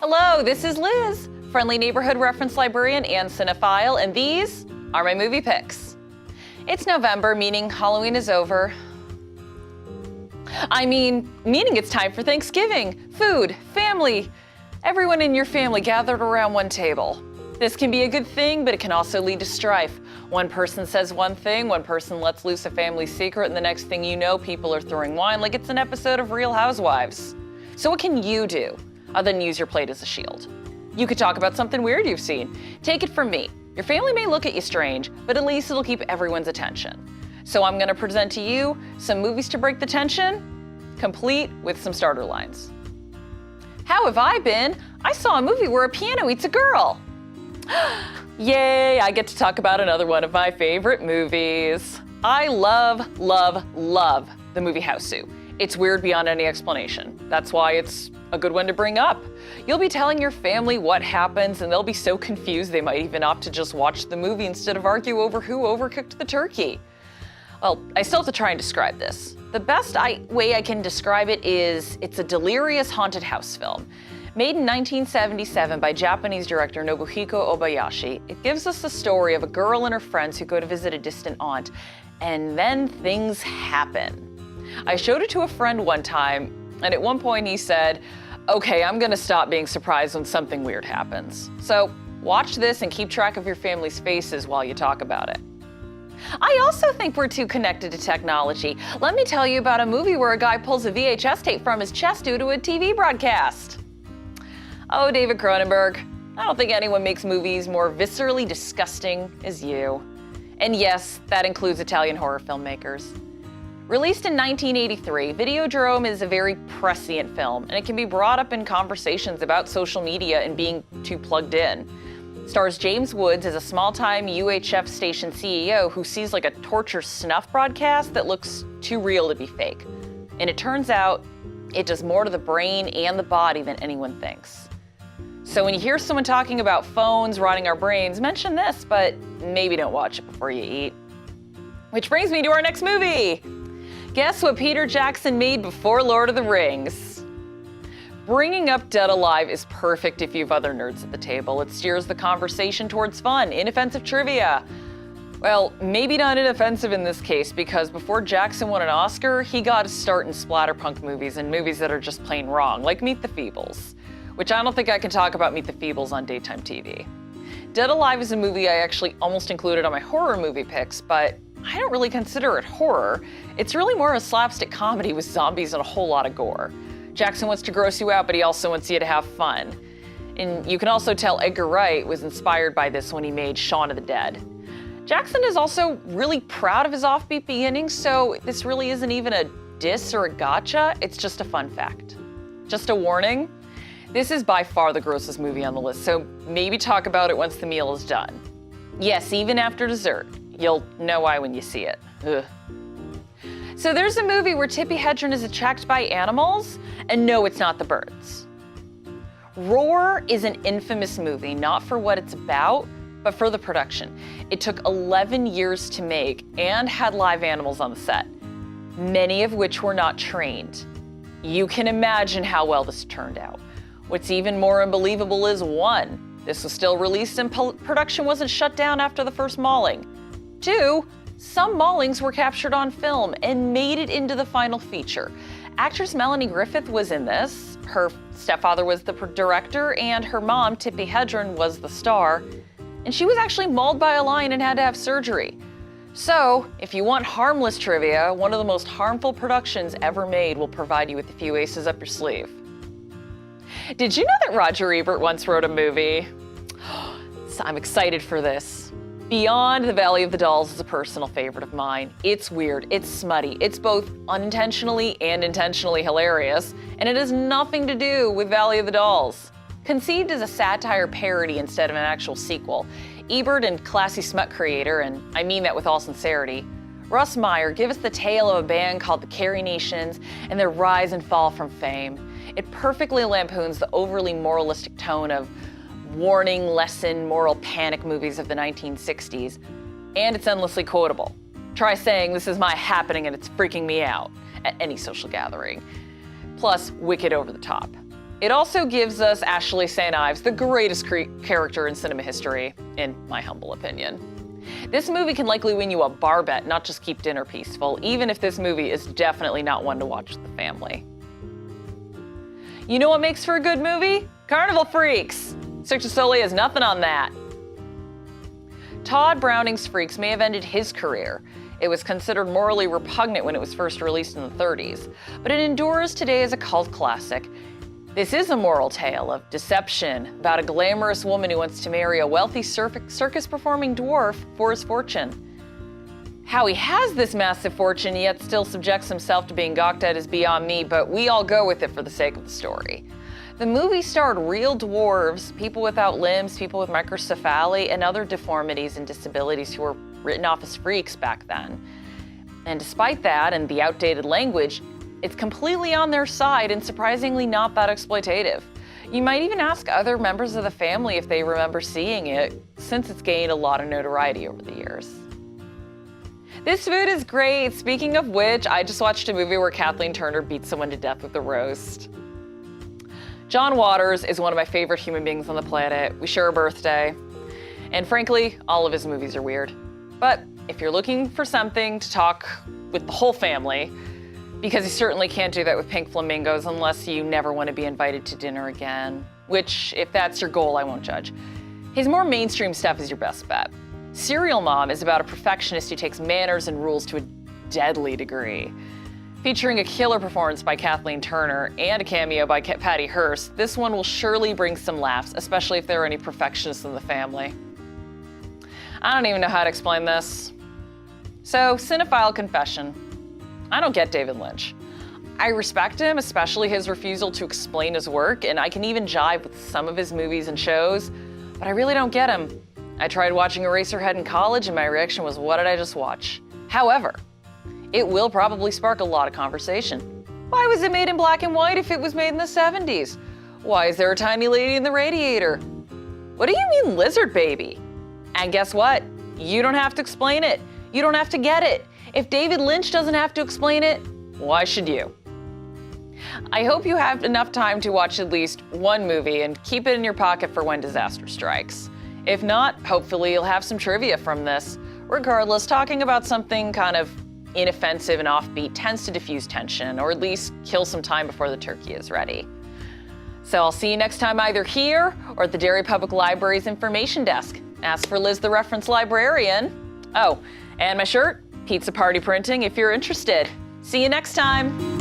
Hello, this is Liz, friendly neighborhood reference librarian and cinephile, and these are my movie picks. It's November, meaning Halloween is over. Meaning it's time for Thanksgiving, food, family, everyone in your family gathered around one table. This can be a good thing, but it can also lead to strife. One person says one thing, one person lets loose a family secret, and the next thing you know, people are throwing wine like it's an episode of Real Housewives. So what can you do other than use your plate as a shield? You could talk about something weird you've seen. Take it from me. Your family may look at you strange, but at least it'll keep everyone's attention. So I'm gonna present to you some movies to break the tension, complete with some starter lines. How have I been? I saw a movie where a piano eats a girl. Yay, I get to talk about another one of my favorite movies. I love, love, love the movie Houseu. It's weird beyond any explanation. That's why it's a good one to bring up. You'll be telling your family what happens and they'll be so confused they might even opt to just watch the movie instead of argue over who overcooked the turkey. Well, I still have to try and describe this. The best way I can describe it is it's a delirious haunted house film. Made in 1977 by Japanese director Nobuhiko Obayashi, it gives us the story of a girl and her friends who go to visit a distant aunt, and then things happen. I showed it to a friend one time, and at one point he said, "Okay, I'm gonna stop being surprised when something weird happens." So watch this and keep track of your family's faces while you talk about it. I also think we're too connected to technology. Let me tell you about a movie where a guy pulls a VHS tape from his chest due to a TV broadcast. Oh, David Cronenberg, I don't think anyone makes movies more viscerally disgusting as you. And yes, that includes Italian horror filmmakers. Released in 1983, Videodrome is a very prescient film, and it can be brought up in conversations about social media and being too plugged in. Stars James Woods as a small-time UHF station CEO who sees like a torture snuff broadcast that looks too real to be fake. And it turns out it does more to the brain and the body than anyone thinks. So when you hear someone talking about phones rotting our brains, mention this, but maybe don't watch it before you eat. Which brings me to our next movie. Guess what Peter Jackson made before Lord of the Rings? Bringing up Dead Alive is perfect if you have other nerds at the table. It steers the conversation towards fun, inoffensive trivia. Well, maybe not inoffensive in this case, because before Jackson won an Oscar, he got a start in splatterpunk movies and movies that are just plain wrong, like Meet the Feebles, which I don't think I can talk about Meet the Feebles on daytime TV. Dead Alive is a movie I actually almost included on my horror movie picks, but I don't really consider it horror. It's really more a slapstick comedy with zombies and a whole lot of gore. Jackson wants to gross you out, but he also wants you to have fun. And you can also tell Edgar Wright was inspired by this when he made Shaun of the Dead. Jackson is also really proud of his offbeat beginnings, so this really isn't even a diss or a gotcha, it's just a fun fact. Just a warning, this is by far the grossest movie on the list, so maybe talk about it once the meal is done. Yes, even after dessert. You'll know why when you see it. Ugh. So there's a movie where Tippi Hedren is attacked by animals, and no, it's not the birds. Roar is an infamous movie, not for what it's about, but for the production. It took 11 years to make and had live animals on the set, many of which were not trained. You can imagine how well this turned out. What's even more unbelievable is 1, this was still released and production wasn't shut down after the first mauling. 2, some maulings were captured on film and made it into the final feature. Actress Melanie Griffith was in this, her stepfather was the director, and her mom, Tippi Hedren, was the star. And she was actually mauled by a lion and had to have surgery. So, if you want harmless trivia, one of the most harmful productions ever made will provide you with a few aces up your sleeve. Did you know that Roger Ebert once wrote a movie? I'm excited for this. Beyond the Valley of the Dolls is a personal favorite of mine. It's weird, it's smutty, it's both unintentionally and intentionally hilarious, and it has nothing to do with Valley of the Dolls. Conceived as a satire parody instead of an actual sequel, Ebert and classy smut creator, and I mean that with all sincerity, Russ Meyer give us the tale of a band called the Carrie Nations and their rise and fall from fame. It perfectly lampoons the overly moralistic tone of warning, lesson, moral panic movies of the 1960s, and it's endlessly quotable. Try saying, "This is my happening and it's freaking me out," at any social gathering. Plus, wicked over the top. It also gives us Ashley St. Ives, the greatest character in cinema history, in my humble opinion. This movie can likely win you a bar bet, not just keep dinner peaceful, even if this movie is definitely not one to watch with the family. You know what makes for a good movie? Carnival Freaks! Cirque du Soleil has nothing on that. Todd Browning's Freaks may have ended his career. It was considered morally repugnant when it was first released in the 30s, but it endures today as a cult classic. This is a moral tale of deception about a glamorous woman who wants to marry a wealthy circus-performing dwarf for his fortune. How he has this massive fortune yet still subjects himself to being gawked at is beyond me, but we all go with it for the sake of the story. The movie starred real dwarves, people without limbs, people with microcephaly, and other deformities and disabilities who were written off as freaks back then. And despite that and the outdated language, it's completely on their side and surprisingly not that exploitative. You might even ask other members of the family if they remember seeing it, since it's gained a lot of notoriety over the years. This food is great. Speaking of which, I just watched a movie where Kathleen Turner beats someone to death with a roast. John Waters is one of my favorite human beings on the planet. We share a birthday. And frankly, all of his movies are weird. But if you're looking for something to talk with the whole family, because you certainly can't do that with Pink Flamingos unless you never want to be invited to dinner again, which, if that's your goal, I won't judge. His more mainstream stuff is your best bet. Serial Mom is about a perfectionist who takes manners and rules to a deadly degree. Featuring a killer performance by Kathleen Turner and a cameo by Patty Hearst, this one will surely bring some laughs, especially if there are any perfectionists in the family. I don't even know how to explain this. So, cinephile confession. I don't get David Lynch. I respect him, especially his refusal to explain his work, and I can even jive with some of his movies and shows, but I really don't get him. I tried watching Eraserhead in college, and my reaction was, what did I just watch? However, it will probably spark a lot of conversation. Why was it made in black and white if it was made in the 70s? Why is there a tiny lady in the radiator? What do you mean lizard baby? And guess what? You don't have to explain it. You don't have to get it. If David Lynch doesn't have to explain it, why should you? I hope you have enough time to watch at least one movie and keep it in your pocket for when disaster strikes. If not, hopefully you'll have some trivia from this. Regardless, talking about something kind of inoffensive and offbeat tends to diffuse tension, or at least kill some time before the turkey is ready. So I'll see you next time either here or at the Derry Public Library's information desk. Ask for Liz the Reference Librarian. Oh, and my shirt, Pizza Party Printing, if you're interested. See you next time.